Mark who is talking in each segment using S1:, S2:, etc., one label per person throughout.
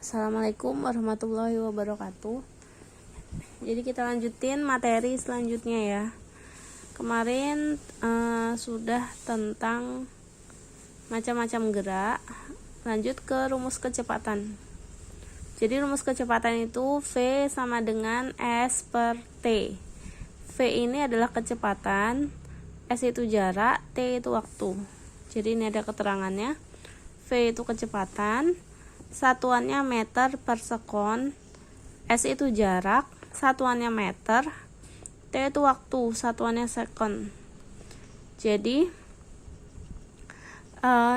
S1: Assalamualaikum warahmatullahi wabarakatuh. Jadi kita lanjutin materi selanjutnya ya. Kemarin sudah tentang macam-macam gerak. Lanjut ke rumus kecepatan. Jadi rumus kecepatan itu V sama dengan S per T. V ini adalah kecepatan, S itu jarak, T itu waktu. Jadi ini ada keterangannya. V itu kecepatan, satuannya meter per sekon, S itu jarak, satuannya meter, T itu waktu, satuannya sekon. Jadi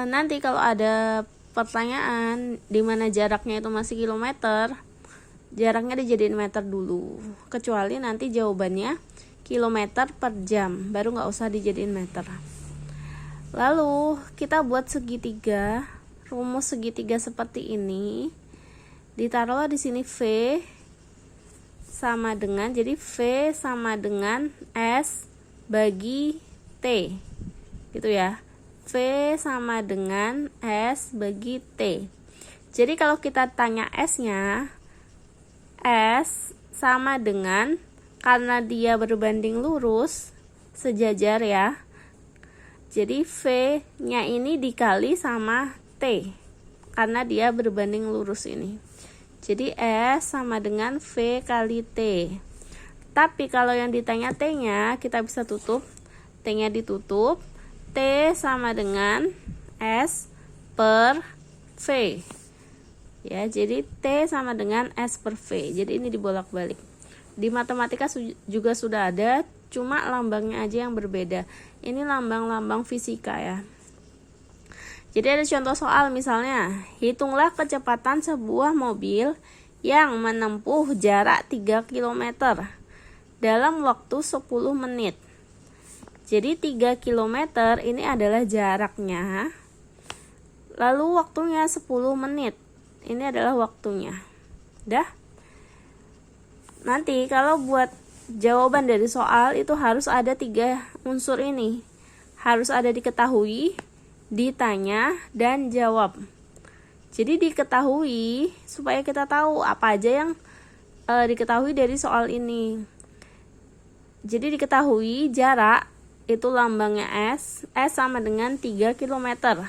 S1: nanti kalau ada pertanyaan di mana jaraknya itu masih kilometer, jaraknya dijadiin meter dulu, kecuali nanti jawabannya kilometer per jam, baru nggak usah dijadiin meter. Lalu kita buat segitiga. Rumus segitiga seperti ini, ditaruhlah di sini V sama dengan, jadi V sama dengan S bagi T, gitu ya. V sama dengan S bagi T. Jadi kalau kita tanya S-nya, S sama dengan, karena dia berbanding lurus, sejajar ya. Jadi V-nya ini dikali sama T, karena dia berbanding lurus ini. Jadi S sama dengan V kali T. Tapi kalau yang ditanya T-nya, kita bisa tutup. T-nya ditutup. T sama dengan S per V. Ya, jadi T sama dengan S per V. Jadi ini dibolak-balik. Di matematika juga sudah ada, cuma lambangnya aja yang berbeda. Ini lambang-lambang fisika ya. Jadi ada contoh soal, misalnya hitunglah kecepatan sebuah mobil yang menempuh jarak 3 km dalam waktu 10 menit. Jadi 3 km ini adalah jaraknya, lalu waktunya 10 menit. Ini adalah waktunya. Dah. Nanti kalau buat jawaban dari soal itu harus ada 3 unsur ini. Harus ada diketahui, ditanya, dan jawab. Jadi diketahui supaya kita tahu apa aja yang diketahui dari soal ini. Jadi diketahui jarak itu lambangnya S, S sama dengan 3 km.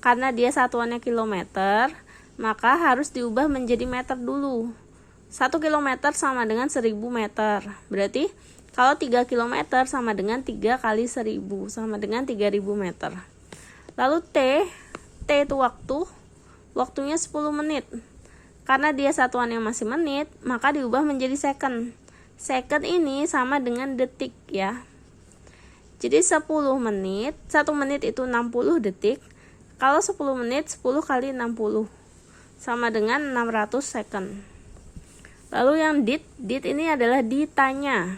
S1: Karena dia satuannya kilometer, maka harus diubah menjadi meter dulu. 1 km sama dengan 1000 meter. Berarti kalau 3 km sama dengan 3 kali 1000 sama dengan 3000 meter. Lalu T itu waktunya 10 menit. Karena dia satuannya masih menit, maka diubah menjadi second. Second ini sama dengan detik ya. Jadi 10 menit, 1 menit itu 60 detik. Kalau 10 menit, 10 kali 60 sama dengan 600 second. Lalu yang dit ini adalah ditanya.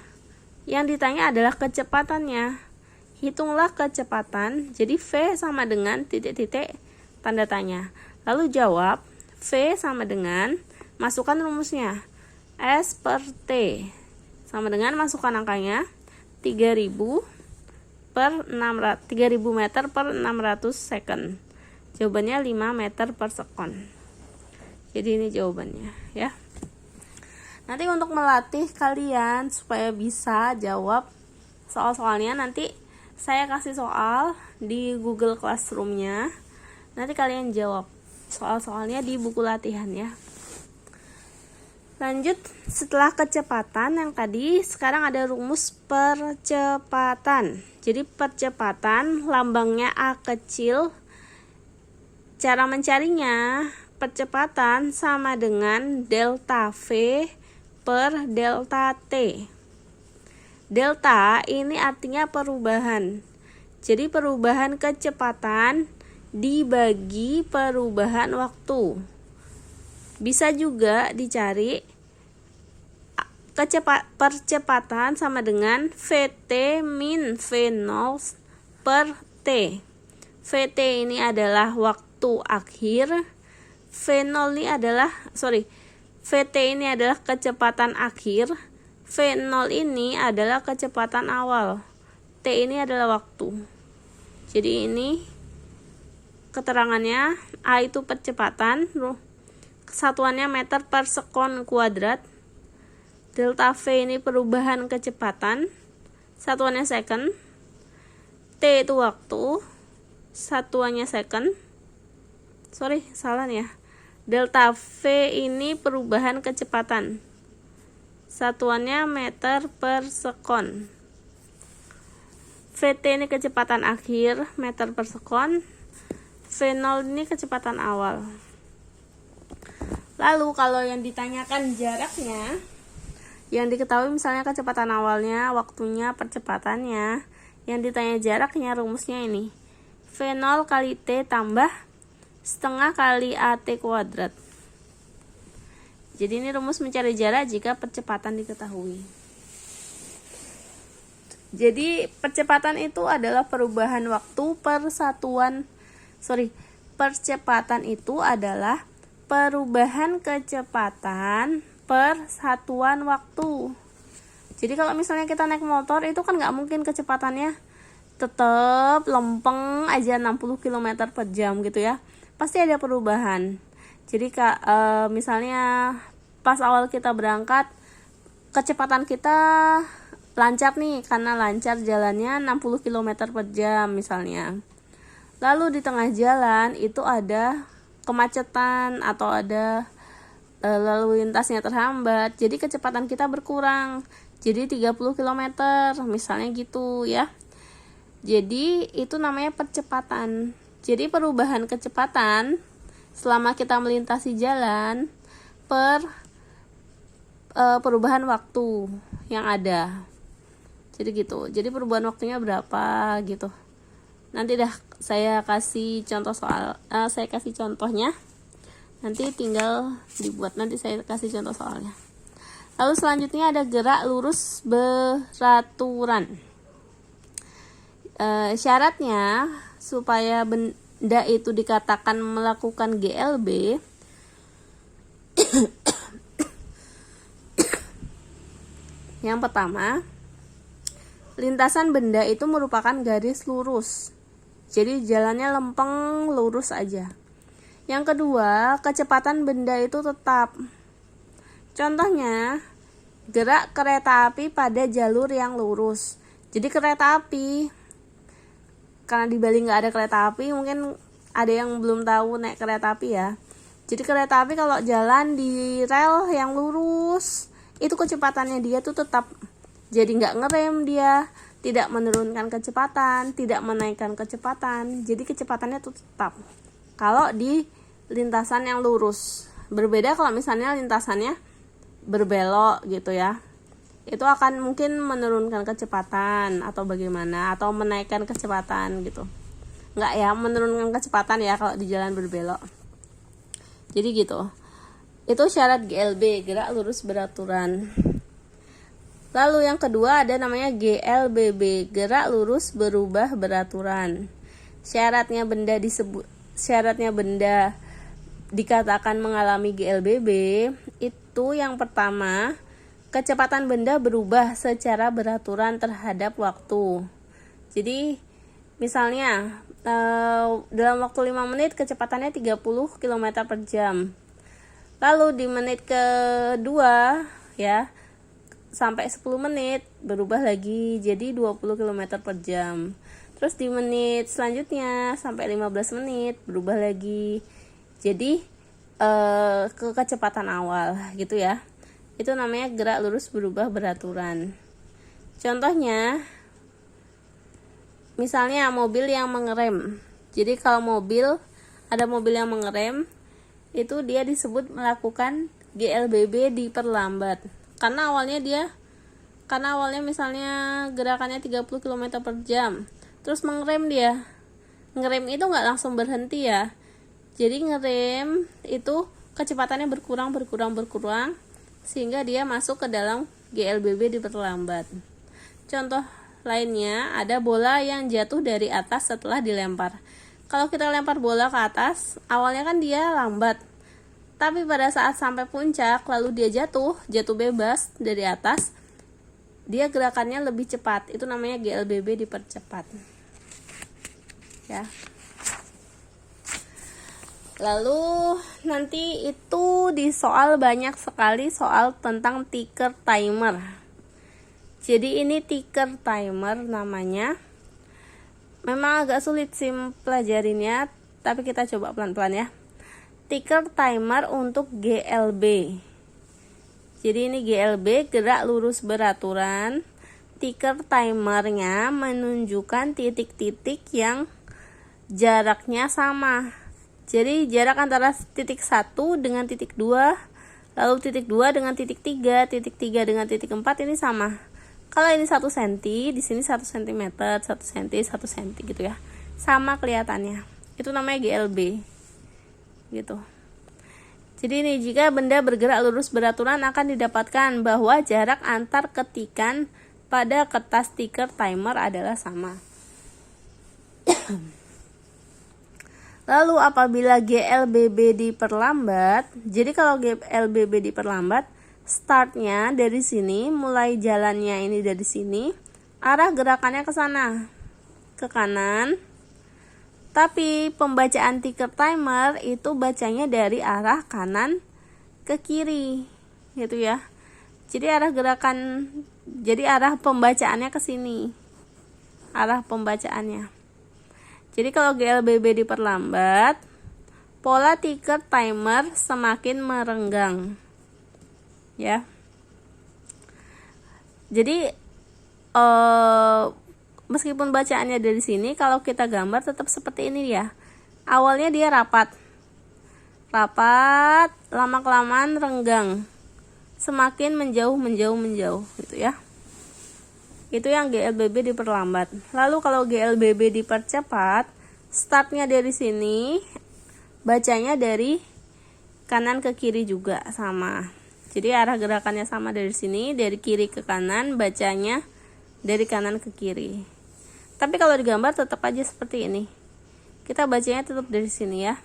S1: Yang ditanya adalah kecepatannya. Hitunglah kecepatan, jadi V sama dengan titik-titik tanda tanya. Lalu jawab, V sama dengan, masukkan rumusnya, S per T sama dengan, masukkan angkanya, 3000 meter per 600 second. Jawabannya 5 meter per sekon. Jadi ini jawabannya ya. Nanti untuk melatih kalian supaya bisa jawab soal-soalnya, nanti saya kasih soal di Google Classroom-nya. Nanti kalian jawab soal-soalnya di buku latihan ya. Lanjut, setelah kecepatan yang tadi, sekarang ada rumus percepatan. Jadi percepatan lambangnya A kecil. Cara mencarinya, percepatan sama dengan delta V per delta T. Delta ini artinya perubahan. Jadi perubahan kecepatan dibagi perubahan waktu. Bisa juga dicari percepatan sama dengan VT min V0 per T. VT ini adalah waktu akhir. V0 ini adalah VT ini adalah kecepatan akhir. V0 ini adalah kecepatan awal. T ini adalah waktu. Jadi ini keterangannya. A itu percepatan, satuannya meter per sekon kuadrat. Delta V ini perubahan kecepatan, satuannya second. T itu waktu, satuannya second. Sorry, salah nih ya. Delta V ini perubahan kecepatan, satuannya meter per sekon. VT ini kecepatan akhir, meter per sekon. V0 ini kecepatan awal. Lalu kalau yang ditanyakan jaraknya, yang diketahui misalnya kecepatan awalnya, waktunya, percepatannya. Yang ditanya jaraknya, rumusnya ini. V0 kali T tambah setengah kali AT kuadrat. Jadi ini rumus mencari jarak jika percepatan diketahui. Jadi percepatan itu adalah perubahan waktu per satuan. Percepatan itu adalah perubahan kecepatan per satuan waktu. Jadi kalau misalnya kita naik motor itu kan nggak mungkin kecepatannya tetap lempeng aja 60 km per jam gitu ya. Pasti ada perubahan. Jadi misalnya pas awal kita berangkat, kecepatan kita lancar nih karena lancar jalannya 60 km per jam misalnya. Lalu di tengah jalan itu ada kemacetan atau ada lalu lintasnya terhambat. Jadi kecepatan kita berkurang. Jadi 30 km misalnya gitu ya. Jadi itu namanya percepatan. Jadi perubahan kecepatan selama kita melintasi jalan per perubahan waktu yang ada. Jadi gitu. Jadi perubahan waktunya berapa gitu. Nanti dah saya kasih contoh soal. Saya kasih contohnya. Nanti tinggal dibuat. Nanti saya kasih contoh soalnya. Lalu selanjutnya ada gerak lurus beraturan. Syaratnya supaya benda itu dikatakan melakukan GLB. Yang pertama, lintasan benda itu merupakan garis lurus. Jadi jalannya lempeng lurus aja. Yang kedua, kecepatan benda itu tetap. Contohnya, gerak kereta api pada jalur yang lurus. Jadi kereta api, karena di Bali nggak ada kereta api, mungkin ada yang belum tahu naik kereta api ya. Jadi kereta api kalau jalan di rel yang lurus, itu kecepatannya dia tuh tetap. Jadi nggak ngerem dia, tidak menurunkan kecepatan, tidak menaikkan kecepatan. Jadi kecepatannya tuh tetap. Kalau di lintasan yang lurus, berbeda kalau misalnya lintasannya berbelok gitu ya. Itu akan mungkin menurunkan kecepatan atau bagaimana, atau menaikkan kecepatan gitu. Nggak ya, menurunkan kecepatan ya kalau di jalan berbelok. Jadi gitu. Itu syarat GLB, gerak lurus beraturan. Lalu yang kedua ada namanya GLBB, gerak lurus berubah beraturan. Syaratnya benda dikatakan mengalami GLBB itu yang pertama, kecepatan benda berubah secara beraturan terhadap waktu. Jadi misalnya dalam waktu 5 menit kecepatannya 30 km per jam. Lalu di menit kedua ya sampai 10 menit berubah lagi jadi 20 km per jam. Terus di menit selanjutnya sampai 15 menit berubah lagi jadi ke kecepatan awal gitu ya. Itu namanya gerak lurus berubah beraturan. Contohnya misalnya mobil yang mengerem. Jadi kalau ada mobil yang mengerem, itu dia disebut melakukan GLBB diperlambat. Karena awalnya misalnya gerakannya 30 km per jam. Terus mengerem dia. Ngerem itu nggak langsung berhenti ya. Jadi ngerem itu kecepatannya berkurang sehingga dia masuk ke dalam GLBB diperlambat. Contoh lainnya ada bola yang jatuh dari atas setelah dilempar. Kalau kita lempar bola ke atas, awalnya kan dia lambat. Tapi pada saat sampai puncak, lalu dia jatuh bebas dari atas, dia gerakannya lebih cepat. Itu namanya GLBB dipercepat. Ya. Lalu nanti itu di soal banyak sekali soal tentang ticker timer. Jadi ini ticker timer namanya. Memang agak sulit sih pelajarinya, tapi kita coba pelan-pelan ya. Ticker timer untuk GLB. Jadi ini GLB, gerak lurus beraturan. Ticker timernya menunjukkan titik-titik yang jaraknya sama. Jadi jarak antara titik 1 dengan titik 2, lalu titik 2 dengan titik 3, titik 3 dengan titik 4 ini sama. Kalau ini 1 cm, di sini 1 cm, 1 cm, 1 cm gitu ya. Sama kelihatannya. Itu namanya GLB. Gitu. Jadi ini jika benda bergerak lurus beraturan akan didapatkan bahwa jarak antar ketikan pada kertas ticker timer adalah sama. Lalu apabila GLBB diperlambat, jadi kalau GLBB diperlambat, startnya dari sini, mulai jalannya ini dari sini, arah gerakannya ke sana, ke kanan. Tapi pembacaan ticker timer itu bacanya dari arah kanan ke kiri, gitu ya. Jadi arah pembacaannya ke sini, arah pembacaannya. Jadi kalau GLBB diperlambat, pola ticker timer semakin merenggang. Ya. Jadi meskipun bacaannya dari sini, kalau kita gambar tetap seperti ini ya. Awalnya dia rapat, lama-kelamaan renggang, semakin menjauh gitu ya. Itu yang GLBB diperlambat. Lalu kalau GLBB dipercepat, startnya dari sini, bacanya dari kanan ke kiri juga sama. Jadi arah gerakannya sama dari sini, dari kiri ke kanan, bacanya dari kanan ke kiri. Tapi kalau digambar tetap aja seperti ini. Kita bacanya tetap dari sini ya.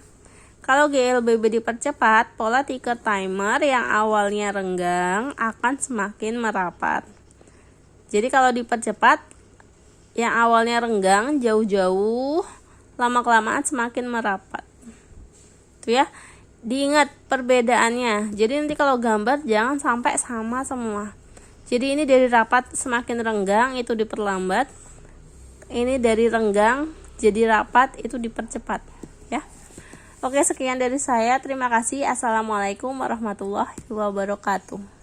S1: Kalau GLBB dipercepat, pola ticker timer yang awalnya renggang akan semakin merapat. Jadi kalau dipercepat, yang awalnya renggang jauh-jauh, lama-kelamaan semakin merapat. Tuh ya, diingat perbedaannya. Jadi nanti kalau gambar jangan sampai sama semua. Jadi ini dari rapat semakin renggang itu diperlambat. Ini dari renggang jadi rapat itu dipercepat. Ya. Oke, sekian dari saya. Terima kasih. Assalamualaikum warahmatullahi wabarakatuh.